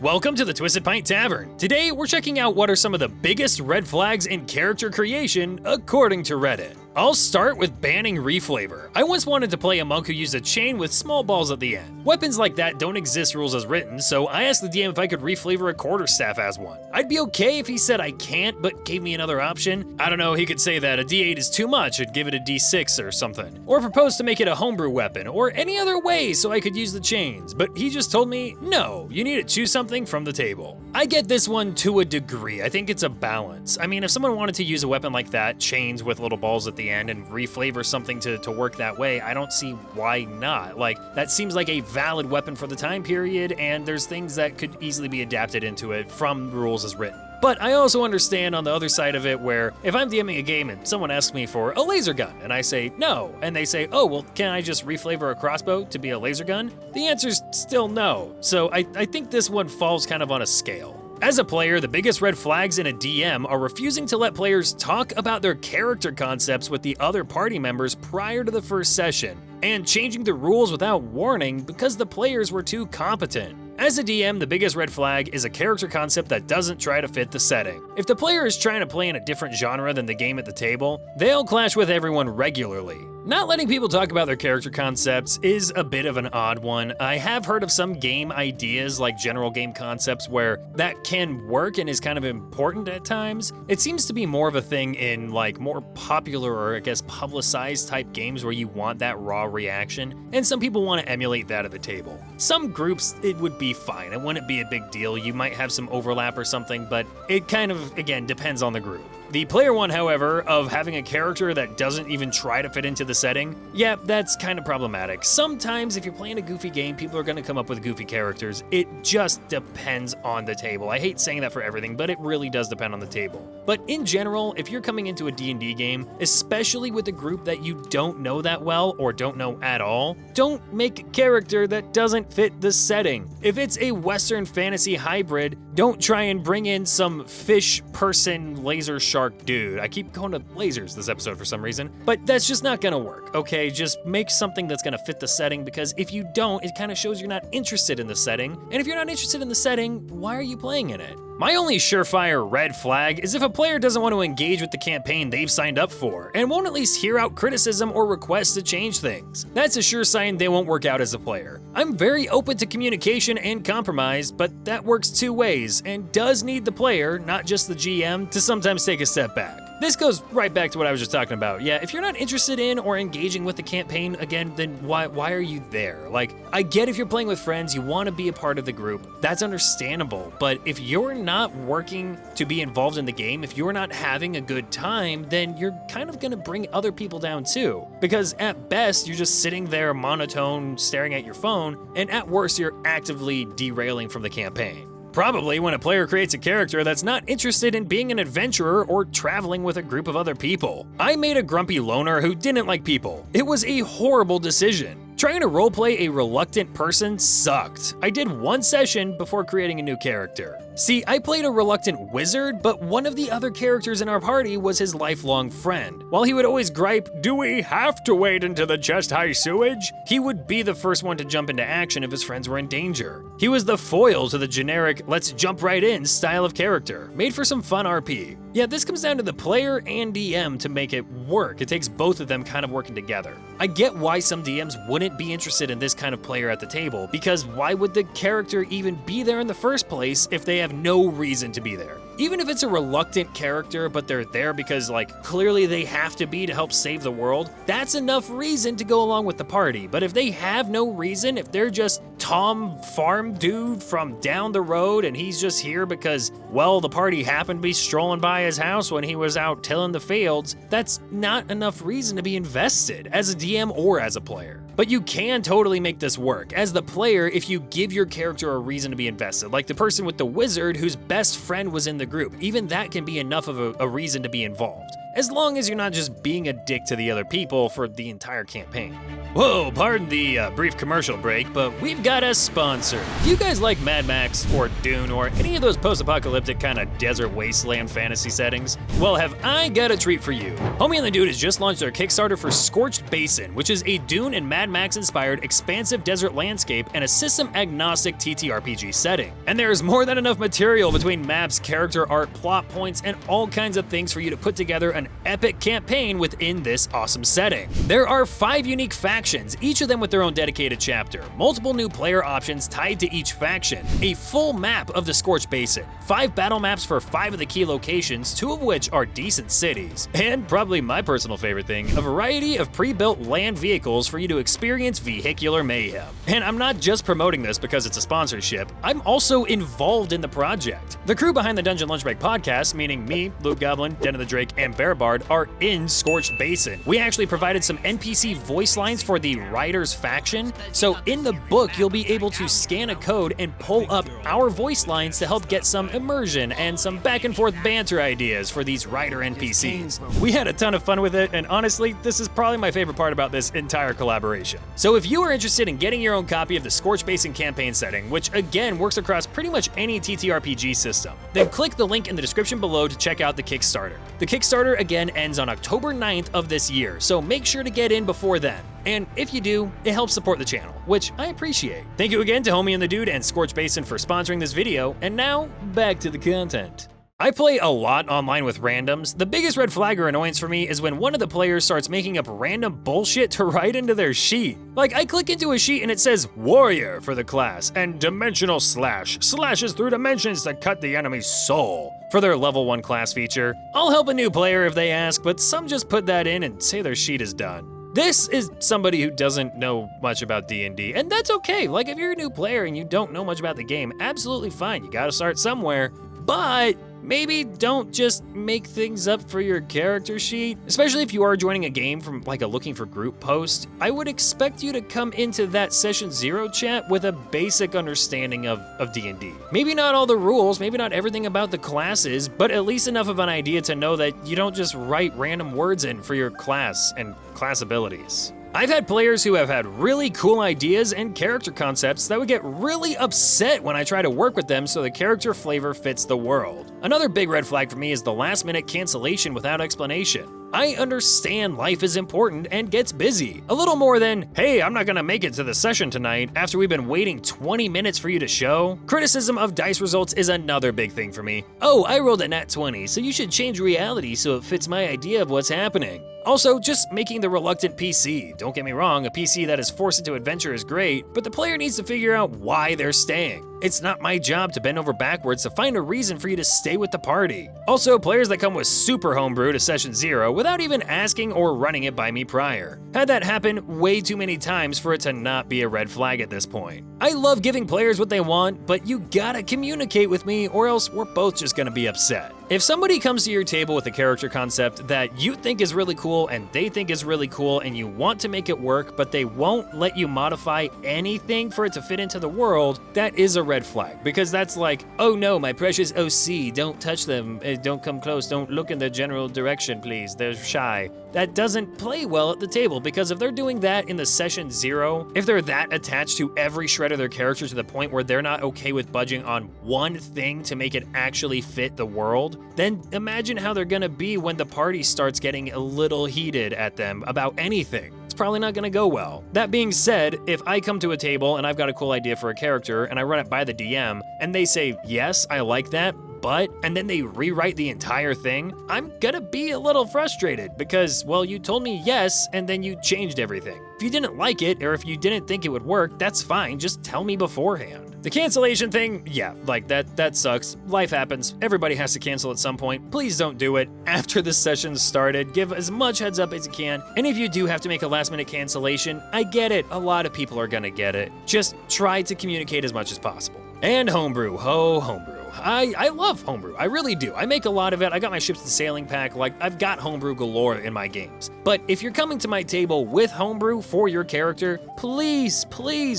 Welcome to the Twisted Pint Tavern. Today, we're checking out what are some of the biggest red flags in character creation according to Reddit. I'll start with banning Reflavor. I once wanted to play a monk who used a chain with small balls at the end. Weapons like that don't exist rules as written, so I asked the DM if I could reflavor a quarterstaff as one. I'd be okay if he said I can't, but gave me another option. I don't know, he could say that a D8 is too much and give it a D6 or something. Or propose to make it a homebrew weapon, or any other way so I could use the chains, but he just told me, no, you need to choose something from the table. I get this one to a degree. I think it's a balance. I mean, if someone wanted to use a weapon like that, chains with little balls at the end, and reflavor something to work that way, I don't see why not. Like, that seems like a valid weapon for the time period, and there's things that could easily be adapted into it from rules as written. But I also understand on the other side of it where if I'm DMing a game and someone asks me for a laser gun and I say no, and they say, oh, well, can I just reflavor a crossbow to be a laser gun? The answer's still no. So I think this one falls kind of on a scale. As a player, the biggest red flags in a DM are refusing to let players talk about their character concepts with the other party members prior to the first session, and changing the rules without warning because the players were too competent. As a DM, the biggest red flag is a character concept that doesn't try to fit the setting. If the player is trying to play in a different genre than the game at the table, they'll clash with everyone regularly. Not letting people talk about their character concepts is a bit of an odd one. I have heard of some game ideas, like general game concepts, where that can work and is kind of important at times. It seems to be more of a thing in like more popular or I guess publicized type games where you want that raw reaction, and some people want to emulate that at the table. Some groups, it would be fine. It wouldn't be a big deal. You might have some overlap or something, but it kind of, again, depends on the group. The player one, however, of having a character that doesn't even try to fit into the setting, yeah, that's kind of problematic. Sometimes if you're playing a goofy game, people are going to come up with goofy characters. It just depends on the table. I hate saying that for everything, but it really does depend on the table. But in general, if you're coming into a D&D game, especially with a group that you don't know that well or don't know at all, don't make a character that doesn't fit the setting. If it's a Western fantasy hybrid, don't try and bring in some fish person laser shark dude. I keep going to lasers this episode for some reason, but that's just not gonna work, okay? Just make something that's gonna fit the setting, because if you don't, it kind of shows you're not interested in the setting. And if you're not interested in the setting, why are you playing in it? My only surefire red flag is if a player doesn't want to engage with the campaign they've signed up for, and won't at least hear out criticism or requests to change things. That's a sure sign they won't work out as a player. I'm very open to communication and compromise, but that works two ways, and does need the player, not just the GM, to sometimes take a step back. This goes right back to what I was just talking about. Yeah, if you're not interested in or engaging with the campaign, again, then why are you there? Like, I get if you're playing with friends, you want to be a part of the group. That's understandable. But if you're not working to be involved in the game, if you're not having a good time, then you're kind of going to bring other people down too. Because at best, you're just sitting there monotone, staring at your phone, and at worst, you're actively derailing from the campaign. Probably when a player creates a character that's not interested in being an adventurer or traveling with a group of other people. I made a grumpy loner who didn't like people. It was a horrible decision. Trying to roleplay a reluctant person sucked. I did one session before creating a new character. See, I played a reluctant wizard, but one of the other characters in our party was his lifelong friend. While he would always gripe, "Do we have to wade into the chest-high sewage?" he would be the first one to jump into action if his friends were in danger. He was the foil to the generic "let's jump right in" style of character, made for some fun RP. Yeah, this comes down to the player and DM to make it work. It takes both of them kind of working together. I get why some DMs wouldn't be interested in this kind of player at the table, because why would the character even be there in the first place if they have no reason to be there? Even if it's a reluctant character, but they're there because, like, clearly they have to be to help save the world, that's enough reason to go along with the party. But if they have no reason, if they're just Tom farm dude from down the road and he's just here because, well, the party happened to be strolling by his house when he was out tilling the fields, that's not enough reason to be invested as a DM or as a player. But you can totally make this work as the player if you give your character a reason to be invested, like the person with the wizard whose best friend was in the group. Even that can be enough of a reason to be involved, as long as you're not just being a dick to the other people for the entire campaign. Whoa, pardon the brief commercial break, but we've got a sponsor. Do you guys like Mad Max or Dune or any of those post-apocalyptic kind of desert wasteland fantasy settings? Well, have I got a treat for you. Homie and the Dude has just launched their Kickstarter for Scorched Basin, which is a Dune and Mad Max-inspired expansive desert landscape and a system-agnostic TTRPG setting. And there is more than enough material between maps, character art, plot points, and all kinds of things for you to put together an epic campaign within this awesome setting. There are 5 unique factions, each of them with their own dedicated chapter, multiple new player options tied to each faction, a full map of the Scorched Basin, 5 battle maps for 5 of the key locations, 2 of which are decent cities, and probably my personal favorite thing, a variety of pre-built land vehicles for you to experience vehicular mayhem. And I'm not just promoting this because it's a sponsorship, I'm also involved in the project. The crew behind the Dungeon Lunchbreak podcast, meaning me, Luke Goblin, Den of the Drake, and Bear Bard, are in Scorched Basin. We actually provided some NPC voice lines for the Riders faction, so in the book you'll be able to scan a code and pull up our voice lines to help get some immersion and some back and forth banter ideas for these Rider NPCs. We had a ton of fun with it, and honestly, this is probably my favorite part about this entire collaboration. So if you are interested in getting your own copy of the Scorched Basin campaign setting, which again works across pretty much any TTRPG system, then click the link in the description below to check out the Kickstarter. The Kickstarter again ends on October 9th of this year, so make sure to get in before then. And if you do, it helps support the channel, which I appreciate. Thank you again to Homie and the Dude and Scorched Basin for sponsoring this video, and now, back to the content. I play a lot online with randoms. The biggest red flag or annoyance for me is when one of the players starts making up random bullshit to write into their sheet. Like, I click into a sheet and it says Warrior for the class, and Dimensional Slash slashes through dimensions to cut the enemy's soul for their level 1 class feature. I'll help a new player if they ask, but some just put that in and say their sheet is done. This is somebody who doesn't know much about D&D, and that's okay. Like, if you're a new player and you don't know much about the game, absolutely fine. You gotta start somewhere, but maybe don't just make things up for your character sheet. Especially if you are joining a game from like a looking for group post, I would expect you to come into that session 0 chat with a basic understanding of D&D. Maybe not all the rules, maybe not everything about the classes, but at least enough of an idea to know that you don't just write random words in for your class and class abilities. I've had players who have had really cool ideas and character concepts that would get really upset when I try to work with them so the character flavor fits the world. Another big red flag for me is the last-minute cancellation without explanation. I understand life is important and gets busy. A little more than, hey, I'm not gonna make it to the session tonight after we've been waiting 20 minutes for you to show. Criticism of dice results is another big thing for me. Oh, I rolled a nat 20, so you should change reality so it fits my idea of what's happening. Also, just making the reluctant PC. Don't get me wrong, a PC that is forced into adventure is great, but the player needs to figure out why they're staying. It's not my job to bend over backwards to find a reason for you to stay with the party. Also, players that come with super homebrew to session 0 without even asking or running it by me prior. Had that happen way too many times for it to not be a red flag at this point. I love giving players what they want, but you gotta communicate with me or else we're both just gonna be upset. If somebody comes to your table with a character concept that you think is really cool and they think is really cool and you want to make it work, but they won't let you modify anything for it to fit into the world, that is a red flag, because that's like, oh no, my precious OC, don't touch them, don't come close, don't look in their general direction, please, they're shy. That doesn't play well at the table, because if they're doing that in the session 0, if they're that attached to every shred of their character to the point where they're not okay with budging on one thing to make it actually fit the world, then imagine how they're gonna be when the party starts getting a little heated at them about anything. It's probably not gonna go well. That being said, if I come to a table and I've got a cool idea for a character and I run it by the DM and they say, yes, I like that, but, and then they rewrite the entire thing, I'm gonna be a little frustrated because, well, you told me yes and then you changed everything. If you didn't like it or if you didn't think it would work, that's fine, just tell me beforehand. The cancellation thing, yeah, like that sucks. Life happens, everybody has to cancel at some point. Please don't do it after the session started. Give as much heads up as you can. And if you do have to make a last minute cancellation, I get it, a lot of people are gonna get it. Just try to communicate as much as possible. And homebrew, homebrew. I love Homebrew. I really do. I make a lot of it. I got my ships to sailing pack. Like, I've got Homebrew galore in my games. But if you're coming to my table with Homebrew for your character, please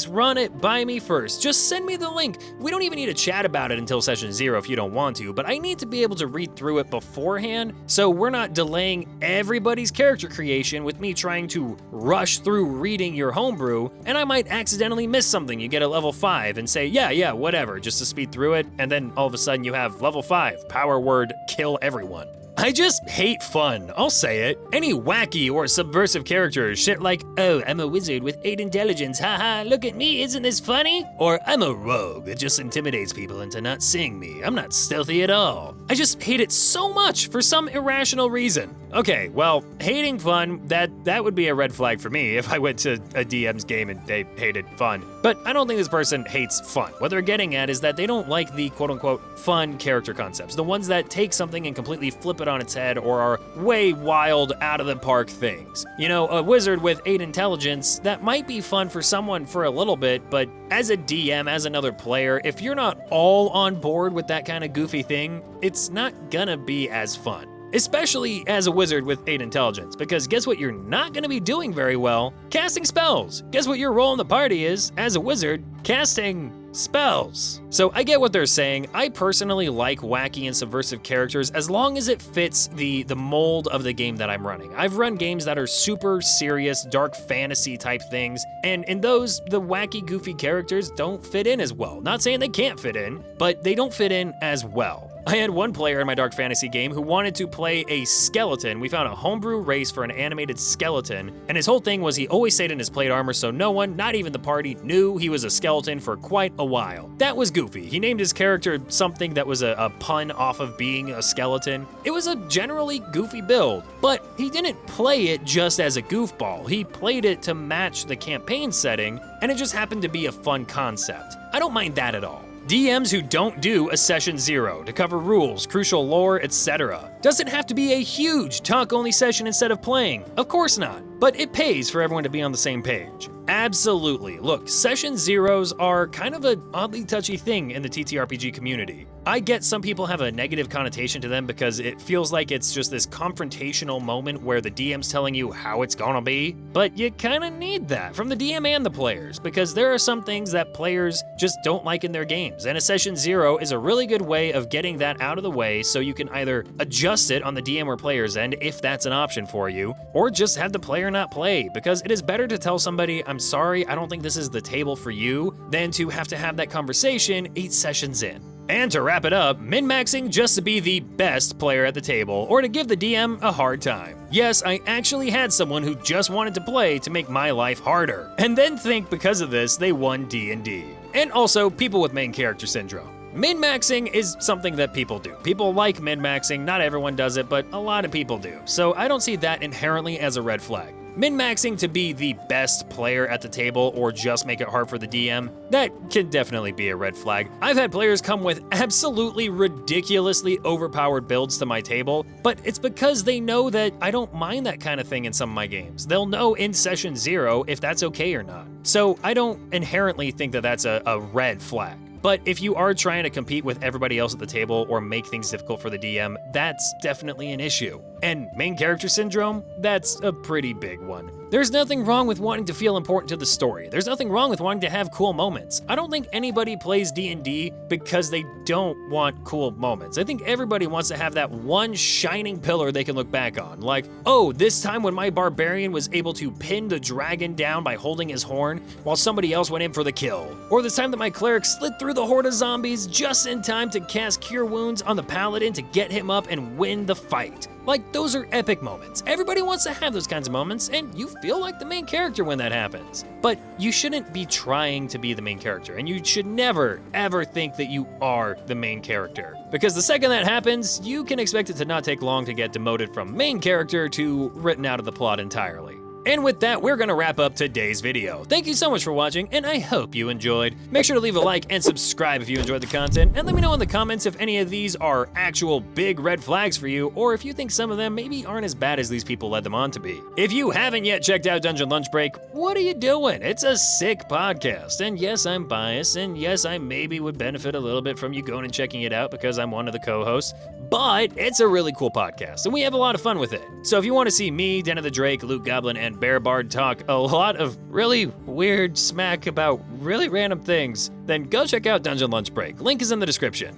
run it by me first. Just send me the link. We don't even need to chat about it until session 0 if you don't want to, but I need to be able to read through it beforehand so we're not delaying everybody's character creation with me trying to rush through reading your Homebrew, and I might accidentally miss something. You get a level 5 and say, yeah, whatever, just to speed through it, and then all of a sudden you have level 5, power word, kill everyone. I just hate fun, I'll say it. Any wacky or subversive characters, shit like, oh, I'm a wizard with 8 intelligence, haha, look at me, isn't this funny? Or I'm a rogue that just intimidates people into not seeing me, I'm not stealthy at all. I just hate it so much for some irrational reason. Okay, well, hating fun, that would be a red flag for me if I went to a DM's game and they hated fun. But I don't think this person hates fun. What they're getting at is that they don't like the quote-unquote fun character concepts, the ones that take something and completely flip it on its head or are way wild, out-of-the-park things. You know, a wizard with 8 intelligence, that might be fun for someone for a little bit, but as a DM, as another player, if you're not all on board with that kind of goofy thing, it's not gonna be as fun. Especially as a wizard with 8 intelligence, because guess what you're not gonna be doing very well? Casting spells. Guess what your role in the party is, as a wizard? Casting spells. So I get what they're saying. I personally like wacky and subversive characters as long as it fits the mold of the game that I'm running. I've run games that are super serious, dark fantasy type things, and in those, the wacky, goofy characters don't fit in as well. Not saying they can't fit in, but they don't fit in as well. I had one player in my dark fantasy game who wanted to play a skeleton. We found a homebrew race for an animated skeleton, and his whole thing was he always stayed in his plate armor so no one, not even the party, knew he was a skeleton for quite a while. That was goofy. He named his character something that was a pun off of being a skeleton. It was a generally goofy build, but he didn't play it just as a goofball. He played it to match the campaign setting, and it just happened to be a fun concept. I don't mind that at all. DMs who don't do a session 0 to cover rules, crucial lore, etc. Does it have to be a huge talk-only session instead of playing? Of course not, but it pays for everyone to be on the same page. Absolutely. Look, session 0s are kind of an oddly touchy thing in the TTRPG community. I get some people have a negative connotation to them because it feels like it's just this confrontational moment where the DM's telling you how it's gonna be, but you kinda need that from the DM and the players, because there are some things that players just don't like in their games, and a session 0 is a really good way of getting that out of the way so you can either adjust it on the DM or player's end if that's an option for you, or just have the player not play, because it is better to tell somebody, I'm sorry, I don't think this is the table for you, than to have that conversation 8 sessions in. And to wrap it up, min-maxing just to be the best player at the table, or to give the DM a hard time. Yes, I actually had someone who just wanted to play to make my life harder, and then think because of this they won D&D. And also, people with main character syndrome. Min-maxing is something that people do. People like min-maxing, not everyone does it, but a lot of people do. So I don't see that inherently as a red flag. Min-maxing to be the best player at the table or just make it hard for the DM, that can definitely be a red flag. I've had players come with absolutely ridiculously overpowered builds to my table, but it's because they know that I don't mind that kind of thing in some of my games. They'll know in session 0 if that's okay or not. So I don't inherently think that that's a red flag. But if you are trying to compete with everybody else at the table or make things difficult for the DM, that's definitely an issue. And main character syndrome, that's a pretty big one. There's nothing wrong with wanting to feel important to the story. There's nothing wrong with wanting to have cool moments. I don't think anybody plays D&D because they don't want cool moments. I think everybody wants to have that one shining pillar they can look back on. Like, oh, this time when my barbarian was able to pin the dragon down by holding his horn while somebody else went in for the kill. Or this time that my cleric slid through the horde of zombies just in time to cast Cure Wounds on the paladin to get him up and win the fight. Like, those are epic moments. Everybody wants to have those kinds of moments, and you feel like the main character when that happens. But you shouldn't be trying to be the main character, and you should never, ever think that you are the main character. Because the second that happens, you can expect it to not take long to get demoted from main character to written out of the plot entirely. And with that, we're gonna wrap up today's video. Thank you so much for watching, and I hope you enjoyed. Make sure to leave a like and subscribe if you enjoyed the content, and let me know in the comments if any of these are actual big red flags for you, or if you think some of them maybe aren't as bad as these people led them on to be. If you haven't yet checked out Dungeon Lunch Break, what are you doing? It's a sick podcast, and yes, I'm biased, and yes, I maybe would benefit a little bit from you going and checking it out because I'm one of the co-hosts, but it's a really cool podcast, and we have a lot of fun with it. So if you want to see me, Den of the Drake, Luke Goblin, and Bear Bard talk a lot of really weird smack about really random things, then go check out Dungeon Lunch Break. Link is in the description.